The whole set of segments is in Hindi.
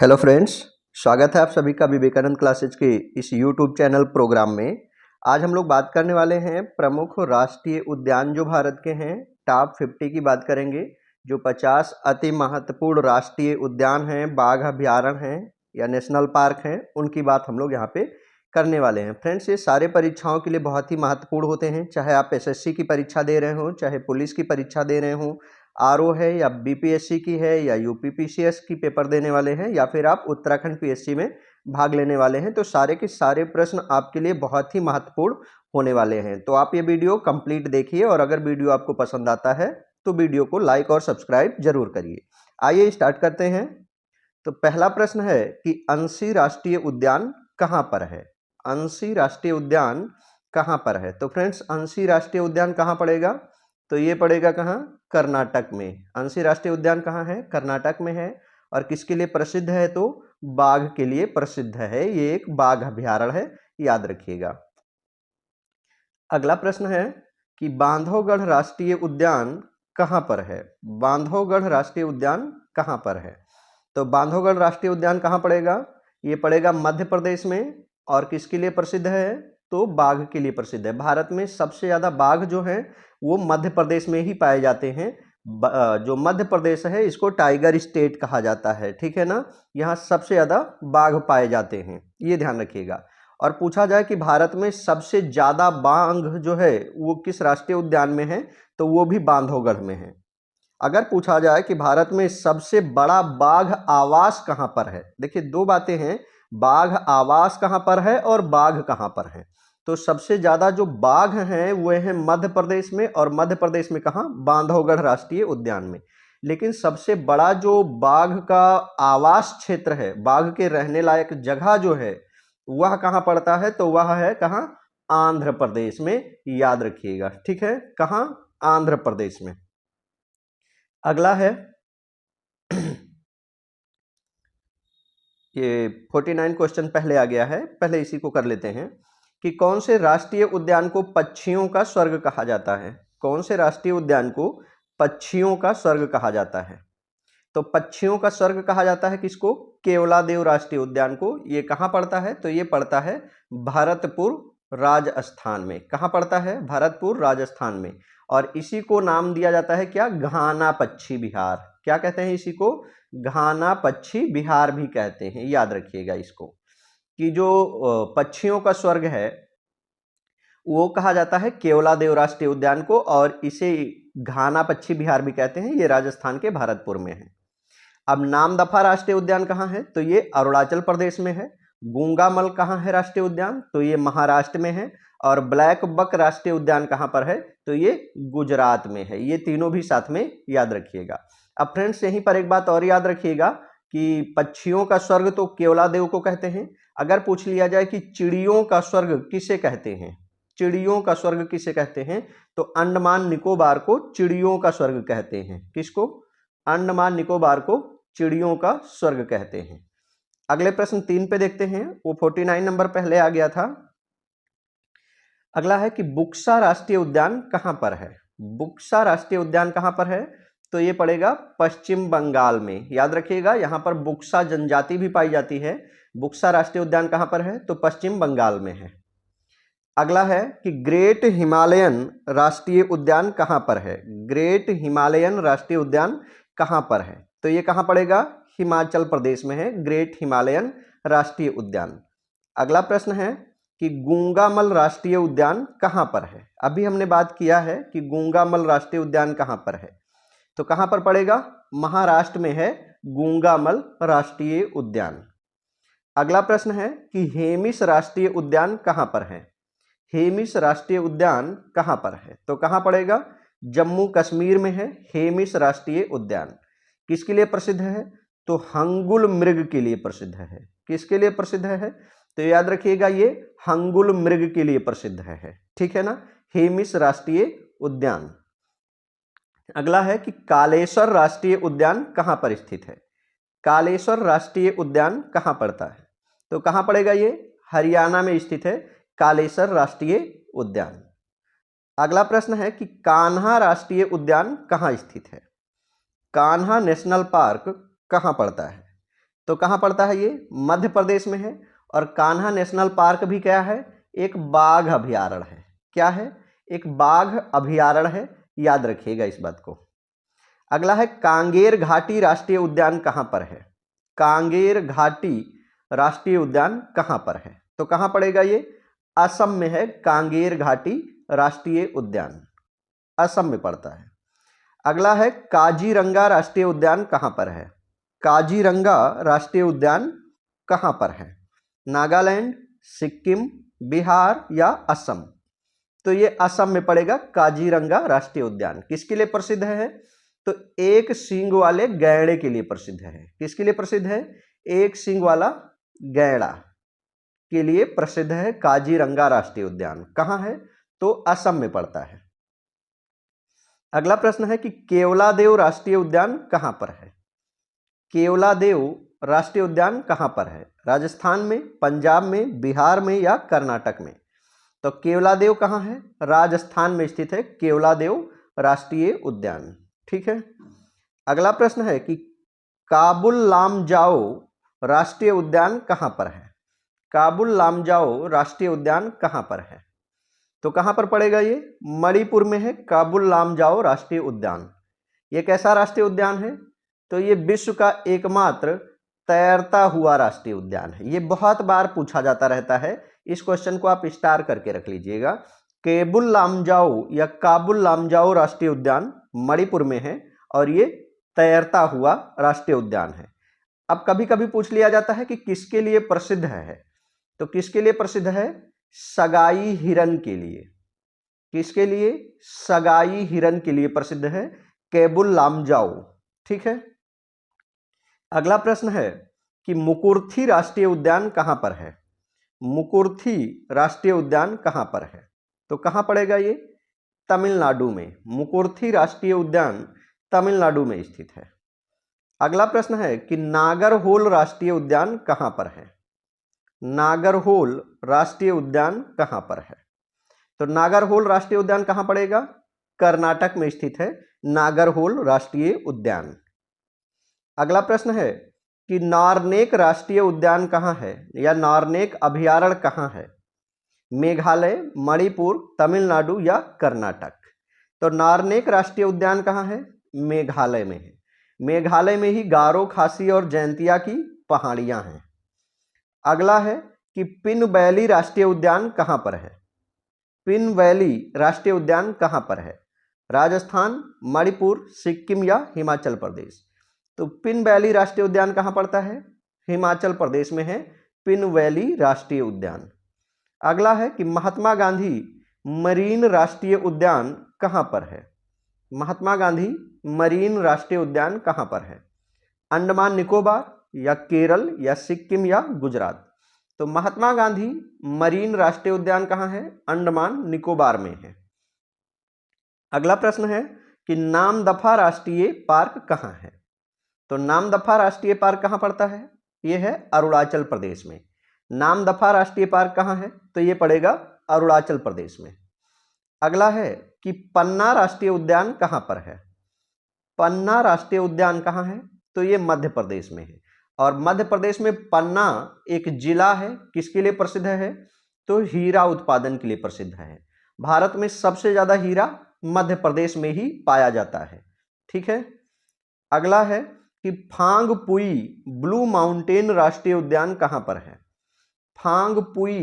हेलो फ्रेंड्स, स्वागत है आप सभी का विवेकानंद क्लासेज के इस यूट्यूब चैनल प्रोग्राम में। आज हम लोग बात करने वाले हैं प्रमुख राष्ट्रीय उद्यान जो भारत के हैं। टॉप 50 की बात करेंगे। जो 50 अति महत्वपूर्ण राष्ट्रीय उद्यान हैं, बाघ अभ्यारण्य हैं या नेशनल पार्क हैं, उनकी बात हम लोग यहाँ पे करने वाले हैं। फ्रेंड्स, ये सारे परीक्षाओं के लिए बहुत ही महत्वपूर्ण होते हैं। चाहे आप एसएससी की परीक्षा दे रहे हो, चाहे पुलिस की परीक्षा दे रहे हो, आरओ है या बीपीएससी की है या यूपीपीसीएस की पेपर देने वाले हैं, या फिर आप उत्तराखंड पीएससी में भाग लेने वाले हैं, तो सारे के सारे प्रश्न आपके लिए बहुत ही महत्वपूर्ण होने वाले हैं। तो आप ये वीडियो कंप्लीट देखिए और अगर वीडियो आपको पसंद आता है तो वीडियो को लाइक और सब्सक्राइब जरूर करिए। आइए स्टार्ट करते हैं। तो पहला प्रश्न है कि अंशी राष्ट्रीय उद्यान कहाँ पर है। अंशी राष्ट्रीय उद्यान कहाँ पर है? तो फ्रेंड्स, अंशी राष्ट्रीय उद्यान कहाँ पड़ेगा? तो ये पड़ेगा कहाँ? कर्नाटक में। अंशी राष्ट्रीय उद्यान कहाँ है? कर्नाटक में है। और किसके लिए प्रसिद्ध है? तो बाघ के लिए प्रसिद्ध है। ये एक बाघ अभयारण्य है, याद रखिएगा। अगला प्रश्न है कि बांधवगढ़ राष्ट्रीय उद्यान कहाँ पर है। बांधवगढ़ राष्ट्रीय उद्यान कहाँ पर है? तो बांधवगढ़ राष्ट्रीय उद्यान कहाँ पड़ेगा? ये पड़ेगा मध्य प्रदेश में। और किसके लिए प्रसिद्ध है? तो बाघ के लिए प्रसिद्ध है। भारत में सबसे ज्यादा बाघ जो है वो मध्य प्रदेश में ही पाए जाते हैं। जो मध्य प्रदेश है इसको टाइगर स्टेट कहा जाता है, ठीक है ना। यहाँ सबसे ज्यादा बाघ पाए जाते हैं, ये ध्यान रखिएगा। और पूछा जाए कि भारत में सबसे ज्यादा बाघ जो है वो किस राष्ट्रीय उद्यान में है, तो वो भी बांधवगढ़ में है। अगर पूछा जाए कि भारत में सबसे बड़ा बाघ आवास कहां पर है, देखिए दो बातें हैं, बाघ आवास कहां पर है और बाघ कहां पर है। तो सबसे ज्यादा जो बाघ हैं वो हैं मध्य प्रदेश में, और मध्य प्रदेश में कहां? बांधवगढ़ राष्ट्रीय उद्यान में। लेकिन सबसे बड़ा जो बाघ का आवास क्षेत्र है, बाघ के रहने लायक जगह जो है, वह कहां पड़ता है? तो वह है कहां? आंध्र प्रदेश में, याद रखिएगा, ठीक है। कहां? आंध्र प्रदेश में। अगला है ये 49 क्वेश्चन पहले आ गया है, पहले इसी को कर लेते हैं कि कौन से राष्ट्रीय उद्यान को पक्षियों का स्वर्ग कहा जाता है। कौन से राष्ट्रीय उद्यान को पक्षियों का स्वर्ग कहा जाता है? तो पक्षियों का स्वर्ग कहा जाता है किसको? केवलादेव राष्ट्रीय उद्यान को। ये कहाँ पड़ता है? तो ये पड़ता है भरतपुर राजस्थान में। कहाँ पड़ता है? भरतपुर राजस्थान में। और इसी को नाम दिया जाता है क्या? घाना पक्षी विहार। क्या कहते हैं इसी को? घाना पक्षी विहार भी कहते हैं, याद रखिएगा इसको। कि जो पक्षियों का स्वर्ग है वो कहा जाता है केवलादेव राष्ट्रीय उद्यान को, और इसे घाना पक्षी विहार भी कहते हैं। ये राजस्थान के भरतपुर में है। अब नामदफा राष्ट्रीय उद्यान कहाँ है? तो ये अरुणाचल प्रदेश में है। गूंगामल कहाँ है राष्ट्रीय उद्यान? तो ये महाराष्ट्र में है। और ब्लैक बक राष्ट्रीय उद्यान कहाँ पर है? तो ये गुजरात में है। ये तीनों भी साथ में याद रखिएगा। अब फ्रेंड्स, यहीं पर एक बात और याद रखिएगा कि पक्षियों का स्वर्ग तो केवलादेव को कहते हैं। अगर पूछ लिया जाए कि चिड़ियों का स्वर्ग किसे कहते हैं, चिड़ियों का स्वर्ग किसे कहते हैं, तो अंडमान निकोबार को चिड़ियों का स्वर्ग कहते हैं। किसको? अंडमान निकोबार को चिड़ियों का स्वर्ग कहते हैं। अगले प्रश्न 3 पे देखते हैं, वो 49 नंबर पहले आ गया था। अगला है कि बुक्सा राष्ट्रीय उद्यान कहां पर है। बुक्सा राष्ट्रीय उद्यान कहां पर है? तो ये पड़ेगा पश्चिम बंगाल में, याद रखिएगा। यहां पर बुक्सा जनजाति भी पाई जाती है। बुक्सा राष्ट्रीय उद्यान कहां पर है? तो पश्चिम बंगाल में है। अगला है कि ग्रेट हिमालयन राष्ट्रीय उद्यान कहां पर है। ग्रेट हिमालयन राष्ट्रीय उद्यान कहां पर है? तो ये कहां पड़ेगा? हिमाचल प्रदेश में है ग्रेट हिमालयन राष्ट्रीय उद्यान। अगला प्रश्न है कि गूंगामल राष्ट्रीय उद्यान कहां पर है। अभी हमने बात किया है कि गूंगामल राष्ट्रीय उद्यान कहां पर है, तो कहां पर पड़ेगा? महाराष्ट्र में है गूंगामल राष्ट्रीय उद्यान। अगला प्रश्न है कि हेमिस राष्ट्रीय उद्यान कहां पर है। हेमिस राष्ट्रीय उद्यान कहां पर है? तो कहां पड़ेगा? जम्मू कश्मीर में है हेमिस राष्ट्रीय उद्यान। किसके लिए प्रसिद्ध है? तो हंगुल मृग के लिए प्रसिद्ध है। किसके लिए प्रसिद्ध है? तो याद रखिएगा, ये हंगुल मृग के लिए प्रसिद्ध है, ठीक है ना। हेमिस राष्ट्रीय उद्यान। अगला है कि कालेश्वर राष्ट्रीय उद्यान कहां पर स्थित है। कालेश्वर राष्ट्रीय उद्यान कहां पड़ता है? तो कहां पड़ेगा? ये हरियाणा में स्थित है कालेश्वर राष्ट्रीय उद्यान। अगला प्रश्न है कि कान्हा राष्ट्रीय उद्यान कहां स्थित है। कान्हा नेशनल पार्क कहां पड़ता है? तो कहाँ पड़ता है ये? मध्य प्रदेश में है। और कान्हा नेशनल पार्क भी क्या है? एक बाघ अभयारण्य है। क्या है? एक बाघ अभयारण्य है, याद रखिएगा इस बात को। अगला है कांगेर घाटी राष्ट्रीय उद्यान कहाँ पर है? कांगेर घाटी राष्ट्रीय उद्यान कहाँ पर है? तो कहाँ पड़ेगा ये? असम में है कांगेर घाटी राष्ट्रीय उद्यान, असम में पड़ता है। अगला है काजीरंगा राष्ट्रीय उद्यान कहाँ पर है? काजीरंगा राष्ट्रीय उद्यान कहाँ पर है? नागालैंड, सिक्किम, बिहार या असम? तो ये असम में पड़ेगा काजीरंगा राष्ट्रीय उद्यान। किसके लिए प्रसिद्ध है? तो एक सींग वाले गैंडे के लिए प्रसिद्ध है। किसके लिए प्रसिद्ध है? एक सींग वाला गैंडा के लिए प्रसिद्ध है काजीरंगा राष्ट्रीय उद्यान। कहाँ है? तो असम में पड़ता है। अगला प्रश्न है कि केवलादेव राष्ट्रीय उद्यान कहाँ पर है? केवलादेव राष्ट्रीय उद्यान कहाँ पर है? राजस्थान में, पंजाब में, बिहार में या कर्नाटक में? तो केवलादेव कहाँ है? राजस्थान में स्थित है केवलादेव राष्ट्रीय उद्यान। ठीक है। अगला प्रश्न है कि काबुल लामजाओ राष्ट्रीय उद्यान कहाँ पर है? काबुल लामजाओ राष्ट्रीय उद्यान कहाँ पर है? तो कहाँ पर पड़ेगा ये? मणिपुर में है काबुल लामजाओ राष्ट्रीय उद्यान। ये कैसा राष्ट्रीय उद्यान है? तो ये विश्व का एकमात्र तैरता हुआ राष्ट्रीय उद्यान है। ये बहुत बार पूछा जाता रहता है, इस क्वेश्चन को आप स्टार करके रख लीजिएगा। केबुल लामजाओ या काबुल लामजाओ राष्ट्रीय उद्यान मणिपुर में है और ये तैरता हुआ राष्ट्रीय उद्यान है। अब कभी कभी पूछ लिया जाता है कि किसके लिए प्रसिद्ध है, तो किसके लिए प्रसिद्ध है? सगाई हिरन के लिए। किसके लिए? सगाई हिरन के लिए प्रसिद्ध है केबुल लामजाओ। ठीक है। अगला प्रश्न है कि मुकुर्थी राष्ट्रीय उद्यान कहां पर है? मुकुर्थी राष्ट्रीय उद्यान कहां पर है? तो कहां पड़ेगा ये? तमिलनाडु में। मुकुर्थी राष्ट्रीय उद्यान तमिलनाडु में स्थित है। अगला प्रश्न है कि नागरहोल राष्ट्रीय उद्यान कहां पर है? नागरहोल राष्ट्रीय उद्यान कहां पर है? तो नागरहोल राष्ट्रीय उद्यान कहां पड़ेगा? कर्नाटक में स्थित है नागरहोल राष्ट्रीय उद्यान। अगला प्रश्न है कि नारनेक राष्ट्रीय उद्यान कहां है या नारनेक अभयारण्य कहां है? मेघालय, मणिपुर, तमिलनाडु या कर्नाटक? तो नारनेक राष्ट्रीय उद्यान कहां है? मेघालय में है। मेघालय में ही गारो, खासी और जैंतिया की पहाड़ियां हैं। अगला है कि पिन वैली राष्ट्रीय उद्यान कहां पर है? पिन वैली राष्ट्रीय उद्यान कहां पर है? राजस्थान, मणिपुर, सिक्किम या हिमाचल प्रदेश? तो पिन वैली राष्ट्रीय उद्यान कहां पड़ता है? हिमाचल प्रदेश में है पिन वैली राष्ट्रीय उद्यान। अगला है कि महात्मा गांधी मरीन राष्ट्रीय उद्यान कहां पर है? महात्मा गांधी मरीन राष्ट्रीय उद्यान कहां पर है? अंडमान निकोबार या केरल या सिक्किम या गुजरात? तो महात्मा गांधी मरीन राष्ट्रीय उद्यान कहां है? अंडमान निकोबार में है। अगला प्रश्न है कि नामदफा राष्ट्रीय पार्क कहां है? तो नामदफा राष्ट्रीय पार्क कहां पड़ता है? यह है अरुणाचल प्रदेश में। नामदफा राष्ट्रीय पार्क कहां है? तो यह पड़ेगा अरुणाचल प्रदेश में। अगला है कि पन्ना राष्ट्रीय उद्यान कहां पर है? पन्ना राष्ट्रीय उद्यान कहां है? तो यह मध्य प्रदेश में है। और मध्य प्रदेश में पन्ना एक जिला है, किसके लिए प्रसिद्ध है? तो हीरा उत्पादन के लिए प्रसिद्ध है। भारत में सबसे ज्यादा हीरा मध्य प्रदेश में ही पाया जाता है। ठीक है। अगला है कि फांगपुई ब्लू माउंटेन राष्ट्रीय उद्यान कहां पर है? फांगपुई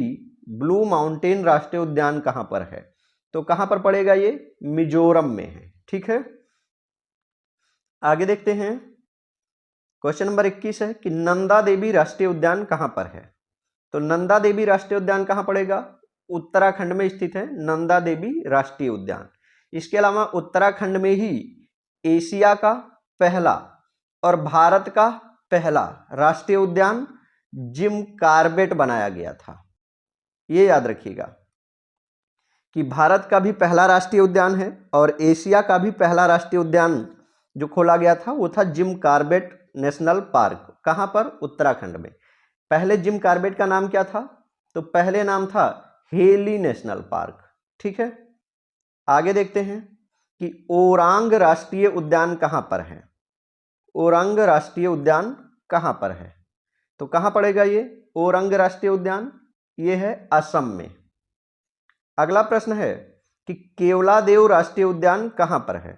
ब्लू माउंटेन राष्ट्रीय उद्यान कहां पर है? तो कहां पर पड़ेगा ये? मिजोरम में है। ठीक है। आगे देखते हैं। क्वेश्चन नंबर 21 है कि नंदा देवी राष्ट्रीय उद्यान कहां पर है? तो नंदा देवी राष्ट्रीय उद्यान कहां पड़ेगा? उत्तराखंड में स्थित है नंदा देवी राष्ट्रीय उद्यान। इसके अलावा उत्तराखंड में ही एशिया का पहला और भारत का पहला राष्ट्रीय उद्यान जिम कार्बेट बनाया गया था। ये याद रखिएगा कि भारत का भी पहला राष्ट्रीय उद्यान है और एशिया का भी पहला राष्ट्रीय उद्यान जो खोला गया था वो था जिम कार्बेट नेशनल पार्क। कहां पर? उत्तराखंड में। पहले जिम कार्बेट का नाम क्या था? तो पहले नाम था हेली नेशनल पार्क। ठीक है। आगे देखते हैं कि ओरांग राष्ट्रीय उद्यान कहां पर है? ओरांग राष्ट्रीय उद्यान कहां पर है? तो कहाँ पड़ेगा ये ओरंग राष्ट्रीय उद्यान? ये है असम में। अगला प्रश्न है कि केवलादेव राष्ट्रीय उद्यान कहाँ पर है?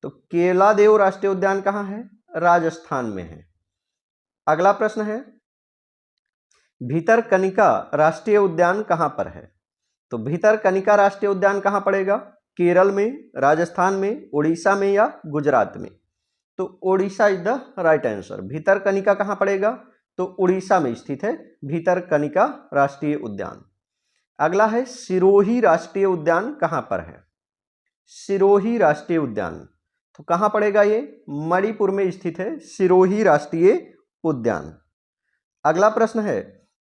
तो केवलादेव राष्ट्रीय उद्यान कहाँ है? राजस्थान में है। अगला प्रश्न है भितरकनिका राष्ट्रीय उद्यान कहाँ पर है? तो भितरकनिका राष्ट्रीय उद्यान कहाँ पड़ेगा? केरल में, राजस्थान में, उड़ीसा में या गुजरात में? तो Orissa is the right answer. Bhitarkanika कहाँ पड़ेगा? तो उड़ीसा में स्थित है भितरकनिका राष्ट्रीय उद्यान। अगला है सिरोही राष्ट्रीय उद्यान कहाँ पर है? सिरोही राष्ट्रीय उद्यान तो कहाँ पड़ेगा? ये मणिपुर में स्थित है सिरोही राष्ट्रीय उद्यान। अगला प्रश्न है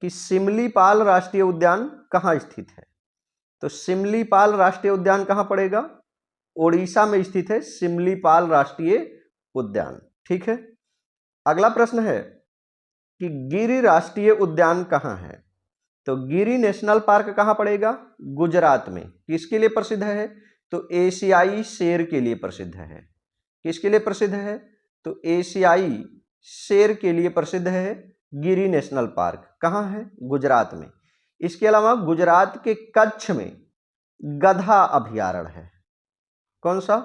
कि सिमलीपाल राष्ट्रीय उद्यान कहाँ स्थित है? तो सिमलीपाल राष्ट्रीय उद्यान कहाँ पड़ेगा? ओडिशा में स्थित है सिमलीपाल राष्ट्रीय उद्यान। ठीक है। अगला प्रश्न है कि गिर राष्ट्रीय उद्यान कहाँ है? तो गिरी नेशनल पार्क कहाँ पड़ेगा? गुजरात में। किसके लिए प्रसिद्ध है? तो एशियाई शेर के लिए प्रसिद्ध है। किसके लिए प्रसिद्ध है? तो एशियाई शेर के लिए प्रसिद्ध है गिरी नेशनल पार्क। कहाँ है? गुजरात में। इसके अलावा गुजरात के कच्छ में गधा अभयारण्य है। कौन सा?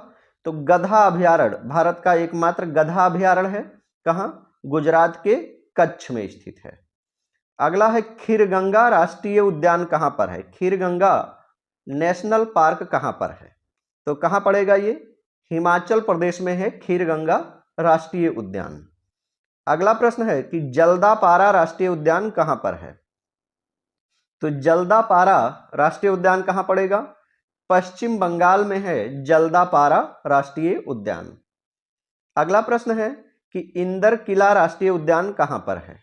तो गधा अभयारण्य भारत का एकमात्र गधा अभयारण्य है। कहाँ? गुजरात के कच्छ में स्थित है। अगला है खीरगंगा राष्ट्रीय उद्यान कहाँ पर है? खीरगंगा नेशनल पार्क कहाँ पर है? तो कहाँ पड़ेगा ये? हिमाचल प्रदेश में है खीरगंगा राष्ट्रीय उद्यान। अगला प्रश्न है कि जल्दापारा राष्ट्रीय उद्यान कहाँ पर है? तो जल्दापारा राष्ट्रीय उद्यान कहाँ पड़ेगा? पश्चिम बंगाल में है जल्दापारा राष्ट्रीय उद्यान। अगला प्रश्न है कि इंदर किला राष्ट्रीय उद्यान कहाँ पर है?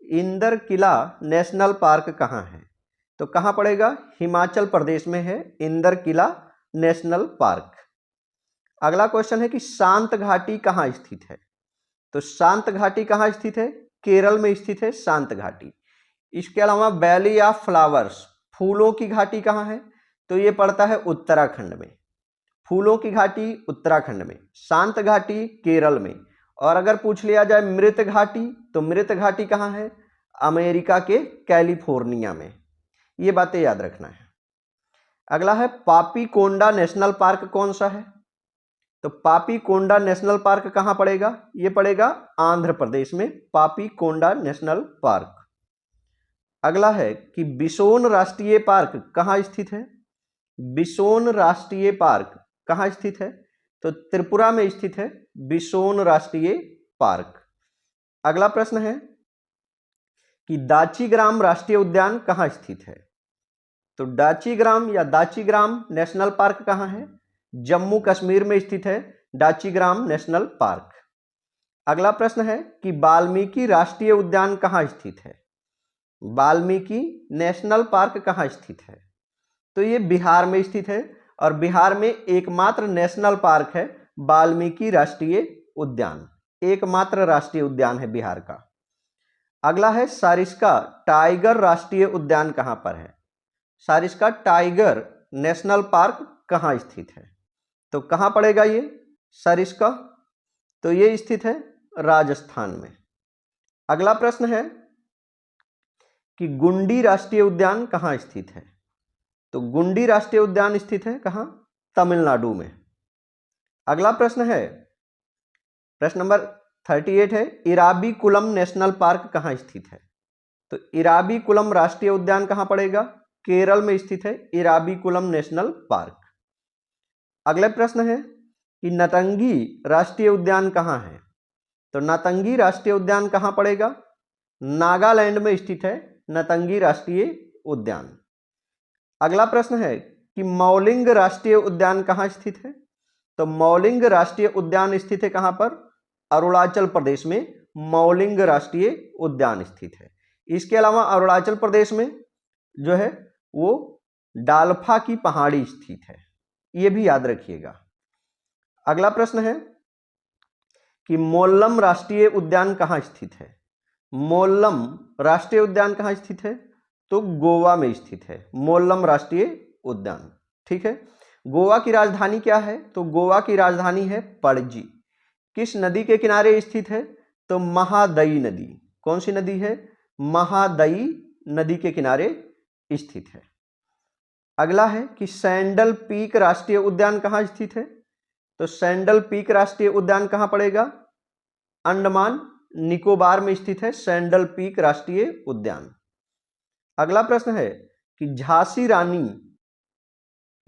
इंदर किला नेशनल पार्क कहाँ है? तो कहाँ पड़ेगा? हिमाचल प्रदेश में है इंदर किला नेशनल पार्क। अगला क्वेश्चन है कि शांत घाटी कहाँ स्थित है? तो शांत घाटी कहाँ स्थित है? केरल में स्थित है शांत घाटी। इसके अलावा वैली ऑफ फ्लावर्स फूलों की घाटी कहाँ है? तो ये पड़ता है उत्तराखंड में। फूलों की घाटी उत्तराखंड में, शांत घाटी केरल में। और अगर पूछ लिया जाए मृत घाटी, तो मृत घाटी कहाँ है? अमेरिका के कैलिफोर्निया में। ये बातें याद रखना है। अगला है पापीकोंडा नेशनल पार्क कौन सा है? तो पापीकोंडा नेशनल पार्क कहाँ पड़ेगा? ये पड़ेगा आंध्र प्रदेश में, पापीकोंडा नेशनल पार्क। अगला है कि बिसोन राष्ट्रीय पार्क कहाँ स्थित है? बिसोन राष्ट्रीय पार्क कहाँ स्थित है? तो त्रिपुरा में स्थित है बिसोन राष्ट्रीय पार्क। अगला प्रश्न है कि दाचीग्राम राष्ट्रीय उद्यान कहाँ स्थित है? तो दाचीग्राम या दाचीग्राम नेशनल पार्क कहाँ है? जम्मू कश्मीर में स्थित है दाचीग्राम नेशनल पार्क। अगला प्रश्न है कि वाल्मीकि राष्ट्रीय उद्यान कहाँ स्थित है? वाल्मीकि नेशनल पार्क कहाँ स्थित है? तो ये बिहार में स्थित है और बिहार में एकमात्र नेशनल पार्क है वाल्मीकि राष्ट्रीय उद्यान। एकमात्र राष्ट्रीय उद्यान है बिहार का। अगला है सारिस्का टाइगर राष्ट्रीय उद्यान कहाँ पर है? सारिस्का टाइगर नेशनल पार्क कहाँ स्थित है? तो कहाँ पड़ेगा ये सारिस्का? तो ये स्थित है राजस्थान में। अगला प्रश्न है कि गुंडी राष्ट्रीय उद्यान कहाँ स्थित है? तो गुंडी राष्ट्रीय उद्यान स्थित है कहाँ? तमिलनाडु में। अगला प्रश्न है, प्रश्न नंबर 38 है इराविकुलम नेशनल पार्क कहाँ स्थित है? तो इराविकुलम राष्ट्रीय उद्यान कहाँ पड़ेगा? केरल में स्थित है इराविकुलम नेशनल पार्क। अगला प्रश्न है कि नतंगी राष्ट्रीय उद्यान कहाँ है? तो नतंगी राष्ट्रीय उद्यान कहाँ पड़ेगा? नागालैंड में स्थित है नतंगी राष्ट्रीय उद्यान। अगला प्रश्न है कि मौलिंग राष्ट्रीय उद्यान कहाँ स्थित है? तो मौलिंग राष्ट्रीय उद्यान स्थित है कहाँ पर? अरुणाचल प्रदेश में मौलिंग राष्ट्रीय उद्यान स्थित है। इसके अलावा अरुणाचल प्रदेश में जो है वो डालफा की पहाड़ी स्थित है, ये भी याद रखिएगा। अगला प्रश्न है कि मोल्लम राष्ट्रीय उद्यान कहाँ स्थित है? मोल्लम राष्ट्रीय उद्यान कहाँ स्थित है? तो गोवा में स्थित है मोल्लम राष्ट्रीय उद्यान। ठीक है। गोवा की राजधानी क्या है? तो गोवा की राजधानी है पणजी। किस नदी के किनारे स्थित है? तो महादई नदी। कौन सी नदी है? महादई नदी के किनारे स्थित है। अगला है कि सैंडल पीक राष्ट्रीय उद्यान कहाँ स्थित है? तो सैंडल पीक राष्ट्रीय उद्यान कहाँ पड़ेगा? अंडमान निकोबार में स्थित है सैंडल पीक राष्ट्रीय उद्यान। अगला प्रश्न है कि झांसी रानी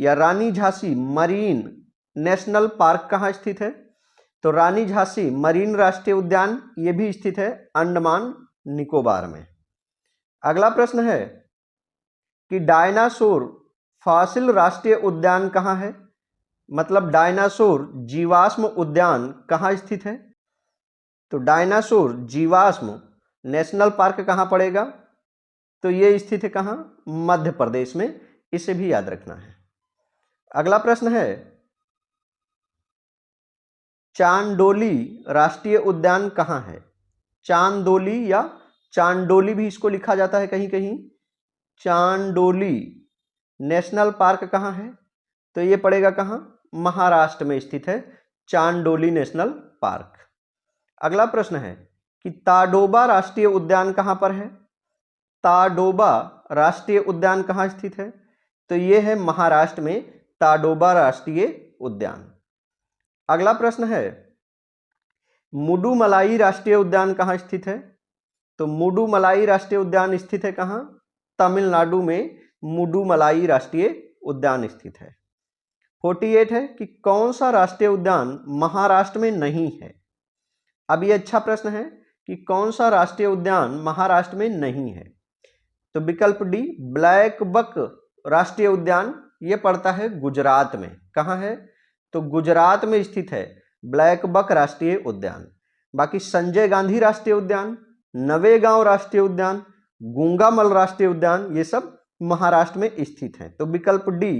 या रानी झांसी मरीन नेशनल पार्क कहाँ स्थित है? तो रानी झांसी मरीन राष्ट्रीय उद्यान ये भी स्थित है अंडमान निकोबार में। अगला प्रश्न है कि डायनासोर फॉसिल राष्ट्रीय उद्यान कहाँ है? मतलब डायनासोर जीवाश्म उद्यान कहाँ स्थित है? तो डायनासोर जीवाश्म नेशनल पार्क कहाँ पड़ेगा? तो ये स्थित है कहाँ? मध्य प्रदेश में, इसे भी याद रखना है। अगला प्रश्न है चांदोली राष्ट्रीय उद्यान कहाँ है? चांदोली या चांडोली भी इसको लिखा जाता है कहीं कहीं। चांडोली नेशनल पार्क कहाँ है? तो ये पड़ेगा कहाँ? महाराष्ट्र में स्थित है चांडोली नेशनल पार्क। अगला प्रश्न है कि ताडोबा राष्ट्रीय उद्यान कहाँ पर है? ताडोबा राष्ट्रीय उद्यान कहाँ स्थित है? तो ये है महाराष्ट्र में ताडोबा राष्ट्रीय उद्यान। अगला प्रश्न है मुडुमलाई राष्ट्रीय उद्यान कहाँ स्थित है? तो मुडुमलाई राष्ट्रीय उद्यान स्थित है कहाँ? तमिलनाडु में मुडुमलाई राष्ट्रीय उद्यान स्थित है। 48 है कि कौन सा राष्ट्रीय उद्यान महाराष्ट्र में नहीं है? अब ये अच्छा प्रश्न है कि कौन सा राष्ट्रीय उद्यान महाराष्ट्र में नहीं है? तो विकल्प डी ब्लैक बक राष्ट्रीय उद्यान ये पड़ता है गुजरात में। कहाँ है? तो गुजरात में स्थित है ब्लैक बक राष्ट्रीय उद्यान। बाकी संजय गांधी राष्ट्रीय उद्यान, नवेगांव राष्ट्रीय उद्यान, गुंगामल राष्ट्रीय उद्यान ये सब महाराष्ट्र में स्थित हैं। तो विकल्प डी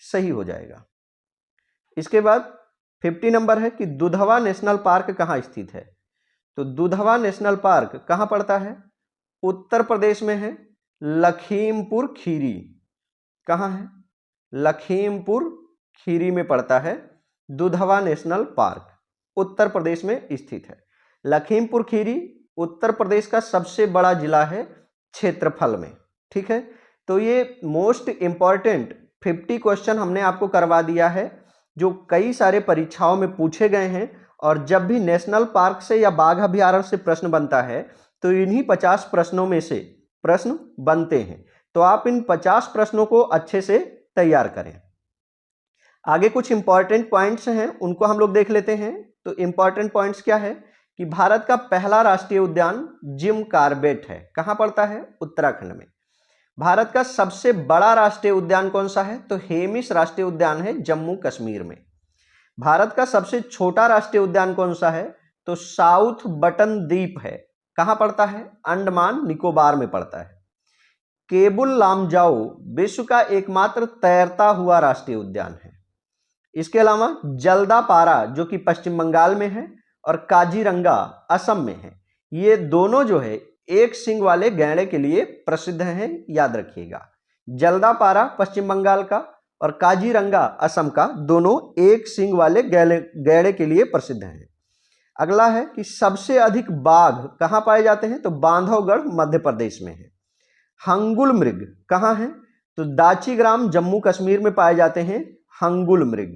सही हो जाएगा। इसके बाद 50 नंबर है कि दुधवा नेशनल पार्क कहाँ स्थित है? तो दुधवा नेशनल पार्क कहाँ पड़ता है? उत्तर प्रदेश में है लखीमपुर खीरी। कहाँ है? लखीमपुर खीरी में पड़ता है दुधवा नेशनल पार्क, उत्तर प्रदेश में स्थित है। लखीमपुर खीरी उत्तर प्रदेश का सबसे बड़ा जिला है क्षेत्रफल में। ठीक है, तो ये मोस्ट इंपॉर्टेंट 50 क्वेश्चन हमने आपको करवा दिया है जो कई सारे परीक्षाओं में पूछे गए हैं। और जब भी नेशनल पार्क से या बाघ अभयारण्य से प्रश्न बनता है तो इन्हीं 50 प्रश्नों में से प्रश्न बनते हैं। तो आप इन 50 प्रश्नों को अच्छे से तैयार करें। आगे कुछ इंपॉर्टेंट पॉइंट्स हैं उनको हम लोग देख लेते हैं। तो इंपॉर्टेंट पॉइंट्स क्या है कि भारत का पहला राष्ट्रीय उद्यान जिम कार्बेट है। कहाँ पड़ता है? उत्तराखंड में। भारत का सबसे बड़ा राष्ट्रीय उद्यान कौन सा है? तो हेमिस राष्ट्रीय उद्यान है जम्मू कश्मीर में। भारत का सबसे छोटा राष्ट्रीय उद्यान कौन सा है? तो साउथ बटन द्वीप है। कहाँ पड़ता है? अंडमान निकोबार में पड़ता है। केबुल लामजाओ विश्व का एकमात्र तैरता हुआ राष्ट्रीय उद्यान है। इसके अलावा जल्दापारा जो कि पश्चिम बंगाल में है और काजीरंगा असम में है, ये दोनों जो है एक सींग वाले गैंडे के लिए प्रसिद्ध हैं, याद रखिएगा। जल्दापारा पश्चिम बंगाल का और काजीरंगा असम का, दोनों एक सींग वाले गैंडे के लिए प्रसिद्ध हैं। अगला है कि सबसे अधिक बाघ कहाँ पाए जाते हैं? तो बांधवगढ़ मध्य प्रदेश में है। हंगुल मृग कहाँ है? तो दाचीग्राम जम्मू कश्मीर में पाए जाते हैं हंगुल मृग।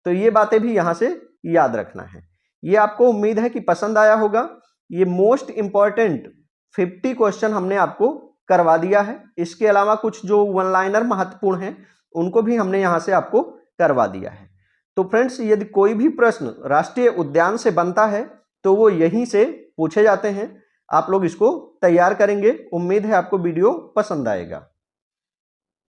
तो ये बातें भी यहां से याद रखना है। ये आपको उम्मीद है कि पसंद आया होगा। ये मोस्ट इंपॉर्टेंट 50 क्वेश्चन हमने आपको करवा दिया है। इसके अलावा कुछ जो वन लाइनर महत्वपूर्ण हैं उनको भी हमने यहां से आपको करवा दिया है। तो फ्रेंड्स, यदि कोई भी प्रश्न राष्ट्रीय उद्यान से बनता है तो वो यहीं से पूछे जाते हैं। आप लोग इसको तैयार करेंगे। उम्मीद है आपको वीडियो पसंद आएगा।